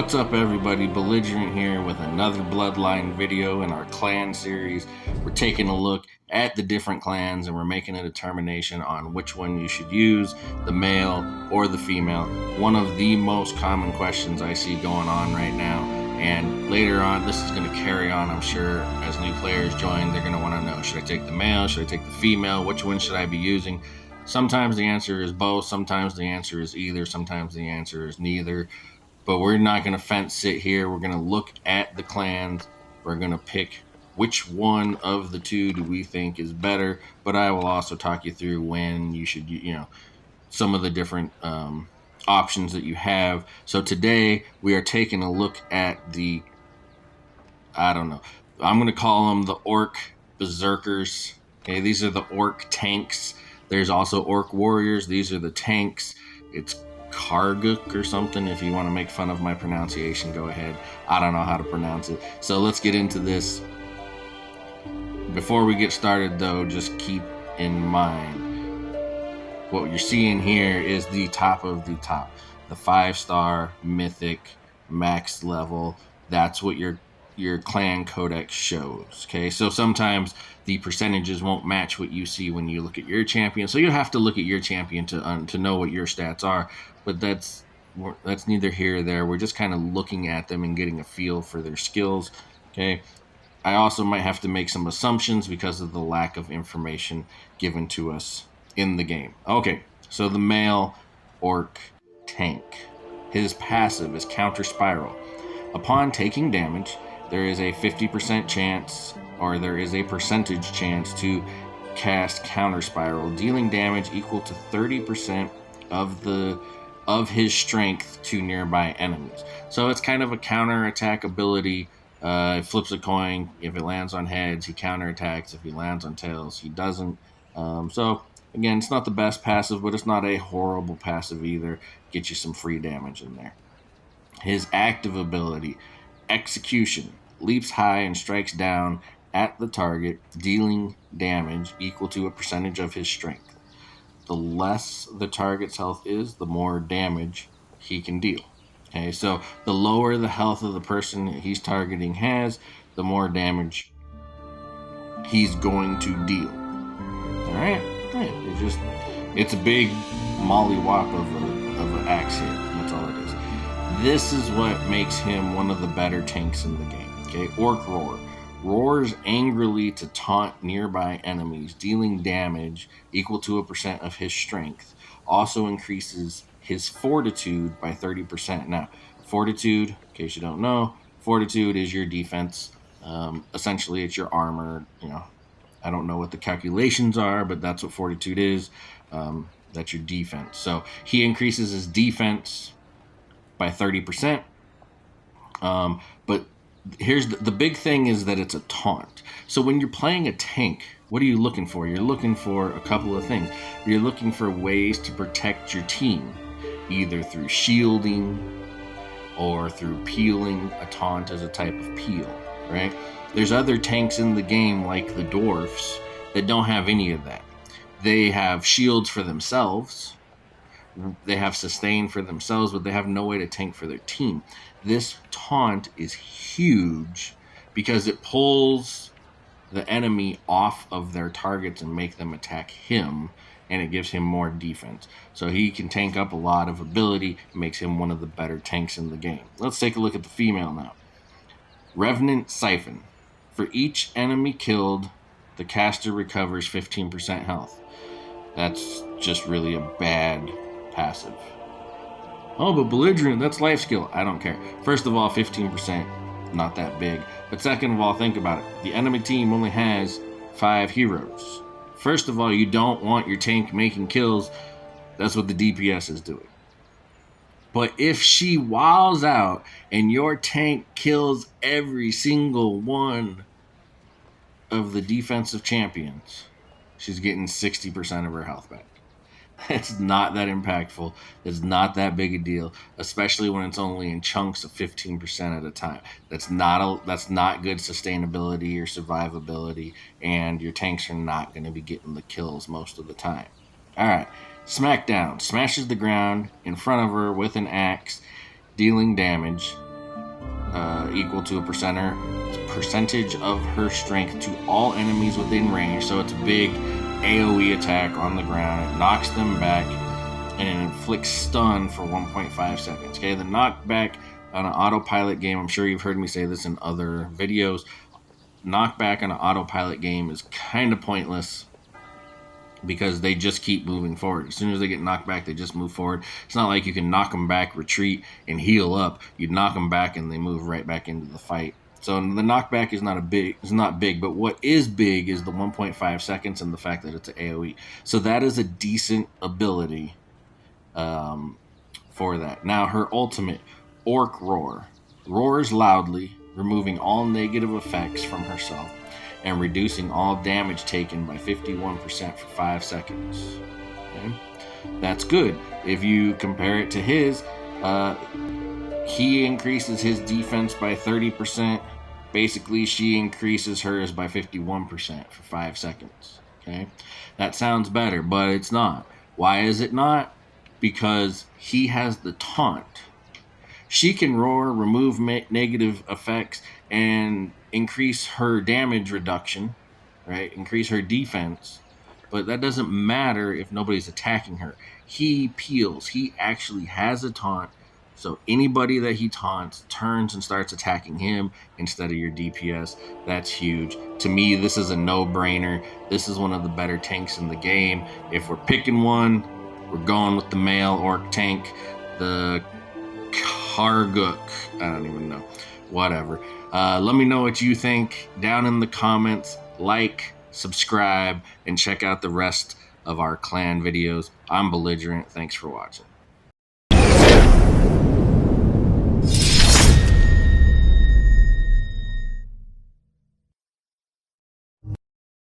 What's up everybody, Belligerent here with another Bloodline video in our clan series. We're taking a look at the different clans and we're making a determination on which one you should use, the male or the female. One of the most common questions I see going on right now, and later on this is going to carry on, I'm sure, as new players join. They're going to want to know, should I take the male, should I take the female, which one should I be using? Sometimes the answer is both, sometimes the answer is either, sometimes the answer is neither. But we're not going to fence sit here. We're going to look at the clans. We're going to pick which one of the two do we think is better. But I will also talk you through when you should, some of the different options that you have. So today we are taking a look at the, I'm going to call them the Orc Berserkers. Okay, these are the Orc tanks. There's also Orc Warriors. These are the tanks. It's Karguk or something. If you want to make fun of my pronunciation, go ahead. I don't know how to pronounce it. So let's get into this. Before we get started though, just keep in mind what you're seeing here is the top of the top. The 5-star mythic max level. That's what your clan codex shows. Okay, so sometimes the percentages won't match what you see when you look at your champion, so you have to look at your champion to know what your stats are. But that's neither here or there. We're just kind of looking at them and getting a feel for their skills. Okay, I also might have to make some assumptions because of the lack of information given to us in the game. Okay, so the male orc tank, his passive is counter spiral. Upon taking damage, there is a 50% chance, or there is a percentage chance to cast counter spiral, dealing damage equal to 30% of his strength to nearby enemies. So it's kind of a counter attack ability. It flips a coin. If it lands on heads, he counter attacks. If he lands on tails, he doesn't. So again, it's not the best passive, but it's not a horrible passive either. Get you some free damage in there. His active ability, Execution, leaps high and strikes down at the target, dealing damage equal to a percentage of his strength. The less the target's health is, the more damage he can deal. Okay, so the lower the health of the person he's targeting has, the more damage he's going to deal. All right, it's a big mollywop of an axe hit. That's all it is. This is what makes him one of the better tanks in the game. Okay, Orc Roar. Roars angrily to taunt nearby enemies, dealing damage equal to a percent of his strength. Also increases his fortitude by 30%. Now, fortitude, in case you don't know, fortitude is your defense. Essentially, it's your armor. I don't know what the calculations are, but that's what fortitude is. That's your defense. So he increases his defense by 30%. But here's the big thing is that it's a taunt. So when you're playing a tank, what are you looking for? You're looking for a couple of things. You're looking for ways to protect your team, either through shielding or through peeling. A taunt is a type of peel, right? There's other tanks in the game like the dwarfs that don't have any of that. They have shields for themselves. They have sustain for themselves, but they have no way to tank for their team. This taunt is huge because it pulls the enemy off of their targets and make them attack him, and it gives him more defense. So he can tank up a lot of ability, makes him one of the better tanks in the game. Let's take a look at the female now. Revenant Siphon. For each enemy killed, the caster recovers 15% health. That's just really a bad passive. Oh, but Belligerent, that's life skill. I don't care. First of all, 15%, not that big. But second of all, think about it. The enemy team only has 5 heroes. First of all, you don't want your tank making kills. That's what the DPS is doing. But if she wows out and your tank kills every single one of the defensive champions, she's getting 60% of her health back. It's not that impactful. It's not that big a deal, especially when it's only in chunks of 15% at a time. That's not good sustainability or survivability, and your tanks are not going to be getting the kills most of the time. All right, Smackdown smashes the ground in front of her with an axe, dealing damage equal to a percentage of her strength to all enemies within range. So it's a big AoE attack on the ground. It knocks them back and it inflicts stun for 1.5 seconds. Okay, the knockback on an autopilot game, I'm sure you've heard me say this in other videos, knockback on an autopilot game is kind of pointless because they just keep moving forward. As soon as they get knocked back, they just move forward. It's not like you can knock them back, retreat, and heal up. You knock them back, and they move right back into the fight. So the knockback is not big, but what is big is the 1.5 seconds and the fact that it's an AOE. So that is a decent ability for that. Now her ultimate, Orc Roar, roars loudly, removing all negative effects from herself and reducing all damage taken by 51% for 5 seconds. Okay? That's good. If you compare it to his, he increases his defense by 30%. Basically, she increases hers by 51% for 5 seconds. Okay? That sounds better, but it's not. Why is it not? Because he has the taunt. She can roar, remove negative effects, and increase her damage reduction, right? Increase her defense. But that doesn't matter if nobody's attacking her. He peels. He actually has a taunt. So anybody that he taunts turns and starts attacking him instead of your DPS. That's huge. To me, this is a no-brainer. This is one of the better tanks in the game. If we're picking one, we're going with the male orc tank. The Karguk, I don't even know. Whatever. Let me know what you think down in the comments. Like, subscribe, and check out the rest of our clan videos. I'm Belligerent. Thanks for watching.